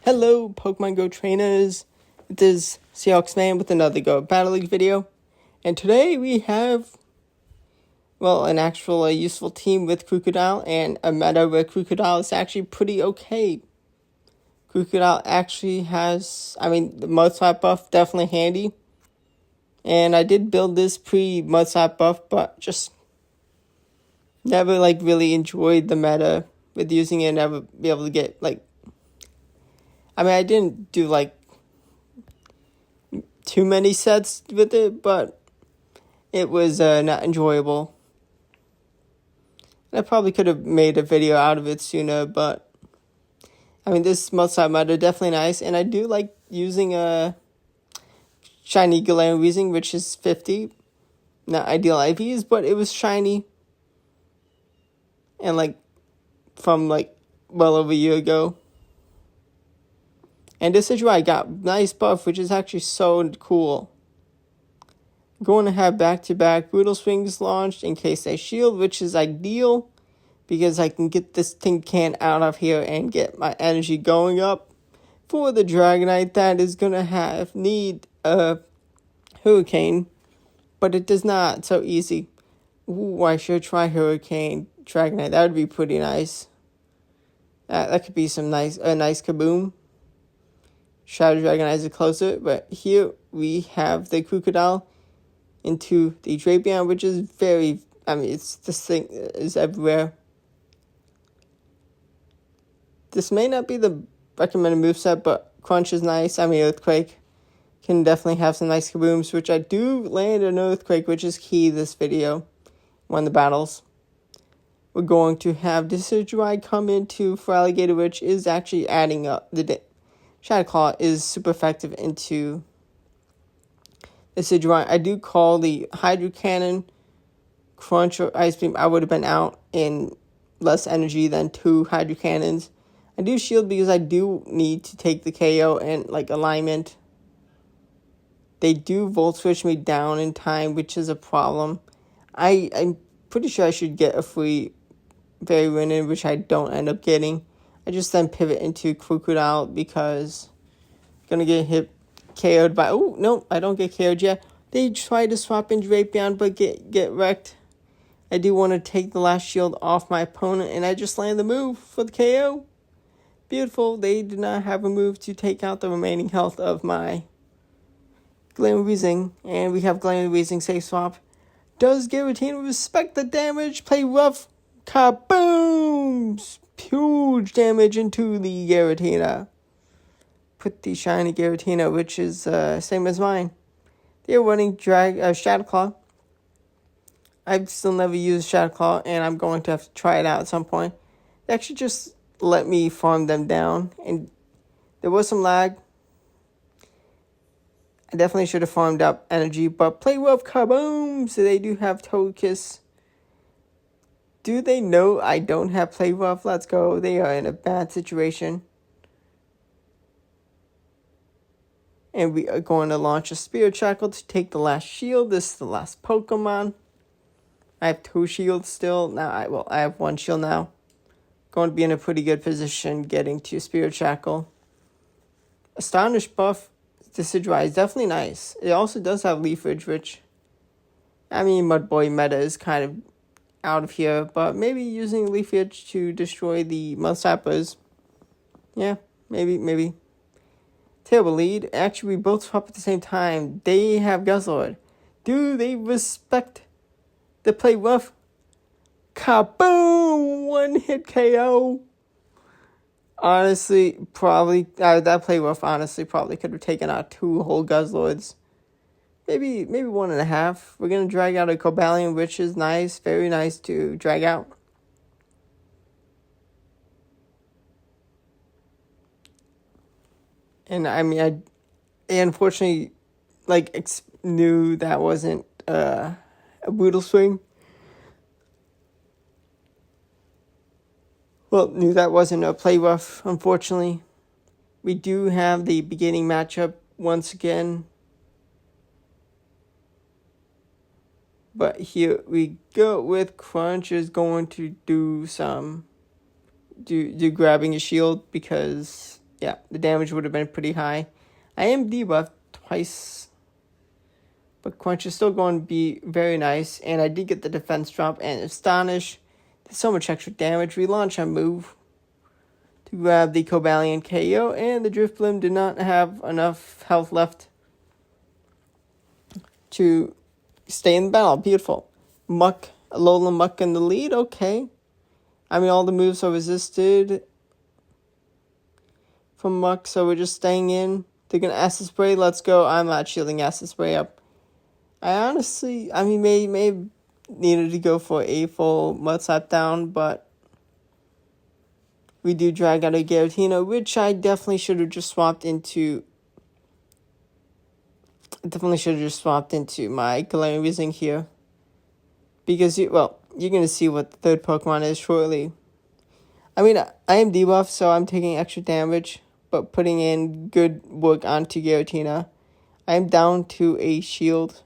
Hello, Pokemon Go trainers. It is Seahawks Man with another Go Battle League video. And today we have, an actual useful team with Krookodile and a meta where Krookodile is actually pretty okay. Krookodile actually has, the Mudslap buff, definitely handy. And I did build this pre-Mudslap buff, but just never, really enjoyed the meta with using it, never be able to get, I didn't do, too many sets with it, but it was not enjoyable. I probably could have made a video out of it sooner, but this Mudslap meta definitely nice, and I do like using a shiny Galarian Weezing, which is 50. Not ideal IVs, but it was shiny. And from well over a year ago. And this is where I got nice buff, which is actually so cool. I'm going to have back-to-back Brutal Swings launched in case I shield, which is ideal because I can get this tin can out of here and get my energy going up for the Dragonite that is going to need a Hurricane, but it does not so easy. Ooh, I should try Hurricane Dragonite. That would be pretty nice. That could be a nice kaboom. Shadow Dragonite is closer, but here we have the Krookodile into the Drapion, which is very, this thing is everywhere. This may not be the recommended moveset, but Crunch is nice. Earthquake can definitely have some nice kabooms, which I do land an Earthquake, which is key this video, one of the battles. We're going to have Decidueye come into for Alligator, which is actually adding up the Shadow Claw is super effective into Decidueye. I do call the Hydro Cannon, Crunch, or Ice Beam. I would have been out in less energy than 2 Hydro Cannons. I do shield because I do need to take the KO and alignment. They do Volt Switch me down in time, which is a problem. I'm pretty sure I should get a free Fairy Wind, which I don't end up getting. I just then pivot into Krookodile because I'm going to get hit KO'd by... Oh, no, I don't get KO'd yet. They try to swap in Drapion, but get wrecked. I do want to take the last shield off my opponent, and I just land the move for the KO. Beautiful. They did not have a move to take out the remaining health of my Galarian Weezing, and we have Galarian Weezing safe swap. Does Giratina respect the damage? Play rough. Kabooms! Huge damage into the Giratina. Put the shiny Giratina, which is same as mine. They're running Shadow Claw. I've still never used Shadow Claw, and I'm going to have to try it out at some point. They actually just let me farm them down, and there was some lag. I definitely should have farmed up energy, but play rough, kaboom! So they do have Togekiss. Do they know I don't have play rough? Let's go. They are in a bad situation. And we are going to launch a Spirit Shackle to take the last shield. This is the last Pokemon. I have 2 shields still. Now I have 1 shield now. Going to be in a pretty good position getting to Spirit Shackle. Astonish buff. Decidueye is definitely nice. It also does have Leafage, which Mudboy meta is kind of out of here, but maybe using Leafage to destroy the Mudslappers. Yeah, maybe. Terrible lead. Actually, we both swap at the same time. They have Guzzlord. Do they respect the play rough? Kaboom! 1-hit KO. Honestly, probably that play rough. Honestly, probably could have taken out 2 whole Guzzlords. Maybe 1.5. We're gonna drag out a Cobalion, which is nice, very nice to drag out. And I unfortunately knew that wasn't a Brutal Swing. Well, knew that wasn't a play rough, unfortunately. We do have the beginning matchup once again. But here we go with Crunch is going to do some... do grabbing a shield because yeah, the damage would have been pretty high. I am debuffed twice, but Crunch is still going to be very nice. And I did get the defense drop and Astonish. There's so much extra damage. Relaunch on move to grab the Cobalion KO, and the Drifblim did not have enough health left to stay in the battle. Beautiful. Alolan Muck in the lead. Okay. I mean, all the moves are resisted from Muck, so we're just staying in. They're going to Acid Spray. Let's go. I'm not shielding Acid Spray up. I honestly, may have needed to go for a full Mud Slap down, but we do drag out a Giratina, which I definitely should have just swapped into. My Galarian Weezing here. Because, you're going to see what the third Pokemon is shortly. I mean, I am debuffed, so I'm taking extra damage, but putting in good work onto Giratina. I am down to a shield,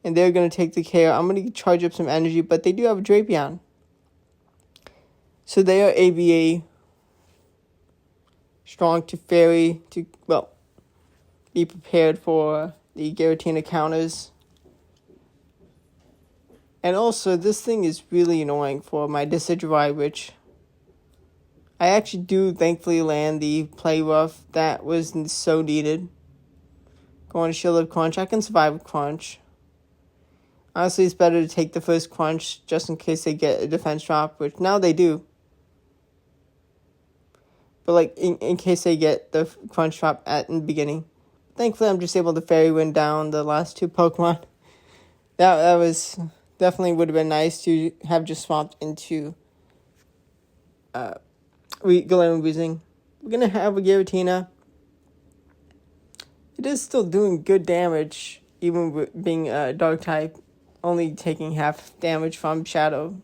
and they're going to take the KO. I'm going to charge up some energy, but they do have a Drapion. So they are ABA, strong to Fairy, to, be prepared for the Giratina counters. And also, this thing is really annoying for my Decidueye, which I actually do thankfully land the Play Rough. That was so needed. Going to Shield of Crunch. I can survive with Crunch. Honestly, it's better to take the first Crunch just in case they get a defense drop, which now they do. But in case they get the Crunch drop in the beginning. Thankfully, I'm just able to Fairy Wind down the last two Pokemon. That was definitely would have been nice to have just swapped into Galarian Weezing. We're going to have a Giratina. It is still doing good damage, even with being a Dark type. Only taking half damage from Shadow,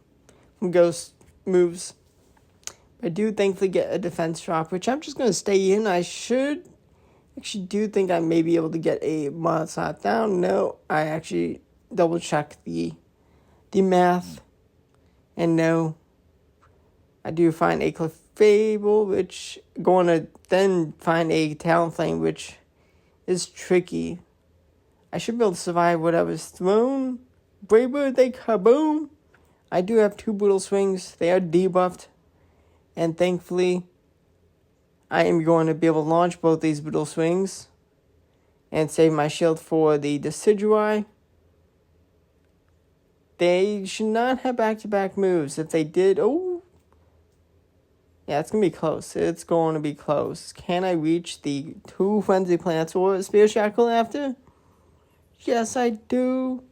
from Ghost moves. I do thankfully get a defense drop, which I'm just going to stay in. I actually do think I may be able to get a Mud Slap down. No, I actually double check the math. And no, I do find a Clefable, which going to then find a Talonflame, which is tricky. I should be able to survive whatever's thrown. Brave Bird, they kaboom. I do have two Brutal Swings. They are debuffed. And thankfully, I am going to be able to launch both these Brutal Swings and save my shield for the Decidueye. They should not have back-to-back moves. If they did, yeah, it's going to be close. It's going to be close. Can I reach the two Frenzy Plants or Spear Shackle after? Yes, I do.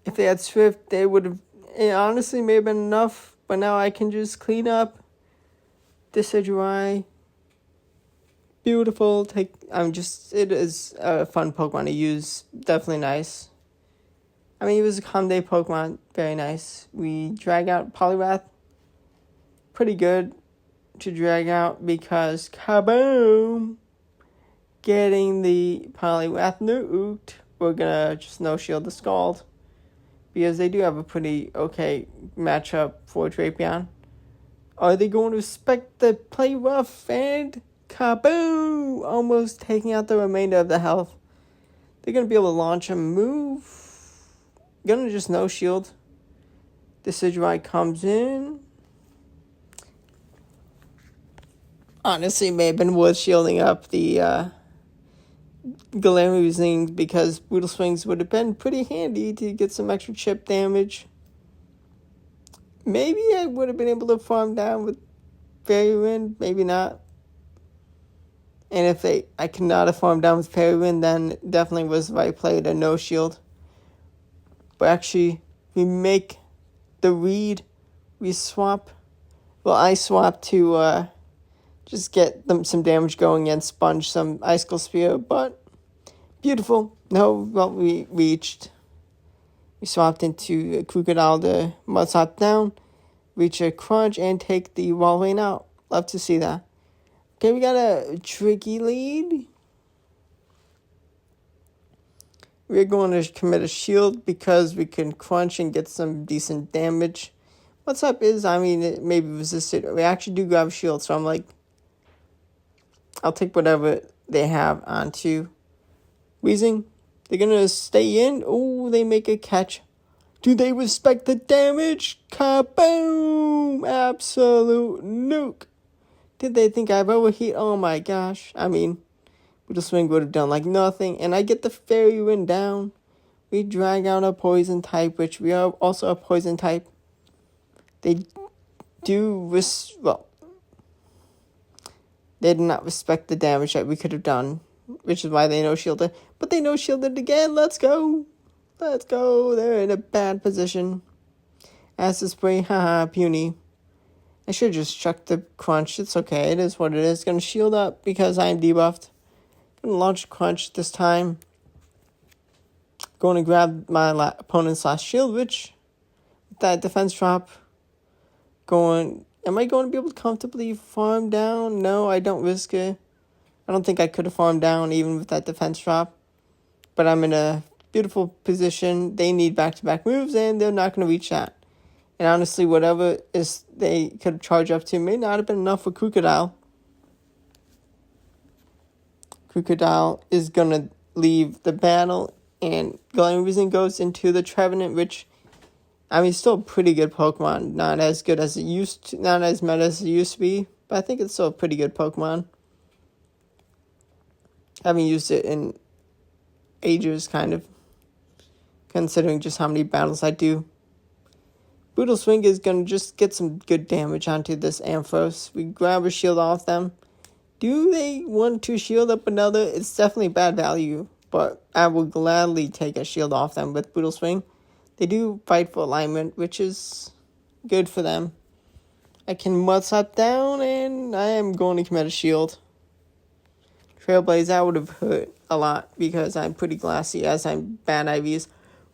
If they had Swift, they would have, it honestly may have been enough. But now I can just clean up Decidueye. Beautiful. It is a fun Pokemon to use. Definitely nice. I mean, it was a calm day Pokemon. Very nice. We drag out Poliwrath. Pretty good to drag out because kaboom! Getting the Poliwrath nuked. We're gonna just no shield the Scald. Because they do have a pretty okay matchup for Drapion. Are they going to respect the Play Rough and kaboom! Almost taking out the remainder of the health. They're going to be able to launch a move. Going to just no shield. Decidueye comes in. Honestly, may have been worth shielding up the Galarian Weezing because Brutal Swings would have been pretty handy to get some extra chip damage. Maybe I would have been able to farm down with Fairy Wind, maybe not. And if I could not have farmed down with Fairy Wind, then it definitely was the right play to no shield. But actually, we make the read, we swap. Well, I swap to just get them some damage going and sponge some Icicle Spear, but beautiful. No, well, we reached. We swapped into Krookodile to Mud Slap down, reach a Crunch, and take the Walrein out. Love to see that. Okay, we got a tricky lead. We're going to commit a shield because we can Crunch and get some decent damage. What's up is, it may be resisted. We actually do grab a shield, so I'm like, I'll take whatever they have onto Weezing. They're going to stay in. Oh, they make a catch. Do they respect the damage? Kaboom! Absolute nuke. Did they think I've overheat? Oh my gosh. I mean, the swing would have done like nothing. And I get the fairy wind down. We drag out a poison type, which we are also a poison type. They do they did not respect the damage that we could have done, which is why they no-shielded. But they no-shielded again. Let's go. Let's go. They're in a bad position. Acid spray. Haha, puny. I should just chuck the crunch. It's okay. It is what it is. Gonna shield up because I'm debuffed. Gonna launch crunch this time. Going to grab my opponent's last shield, which with that defense drop. Am I going to be able to comfortably farm down? No, I don't risk it. I don't think I could have farmed down even with that defense drop. But I'm in a beautiful position. They need back-to-back moves, and they're not going to reach that. And honestly, whatever they could charge up to may not have been enough for Krookodile. Krookodile is going to leave the battle, and Glamorizing goes into the Trevenant, which, I mean, still a pretty good Pokemon. Not as good as it used to, not as meta as it used to be, but I think it's still a pretty good Pokemon. I haven't used it in ages, kind of, considering just how many battles I do. Brutal Swing is going to just get some good damage onto this Ampharos. We grab a shield off them. Do they want to shield up another? It's definitely bad value, but I will gladly take a shield off them with Brutal Swing. They do fight for alignment, which is good for them. I can Mudslap down, and I am going to commit a shield. Trailblaze, that would have hurt a lot because I'm pretty glassy as I'm bad IVs.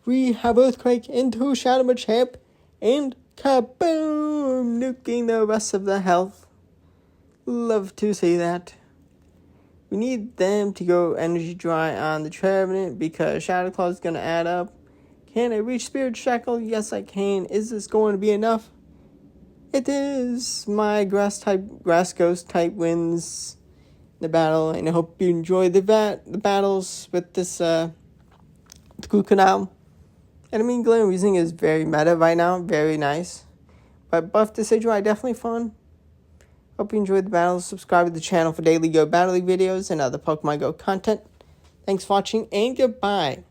We have Earthquake into Shadow Machamp, and kaboom! Nuking the rest of the health. Love to see that. We need them to go Energy Dry on the Trevenant because Shadow Claw is going to add up. Can I reach Spirit Shackle? Yes, I can. Is this going to be enough? It is. My Grass Ghost type wins the battle, and I hope you enjoy the battles with this Krookodile. And I mean, Glamorizing is very meta right now, very nice. But Buff Decidueye, definitely fun. Hope you enjoyed the battles. Subscribe to the channel for daily Go Battle League videos and other Pokemon Go content. Thanks for watching, and goodbye.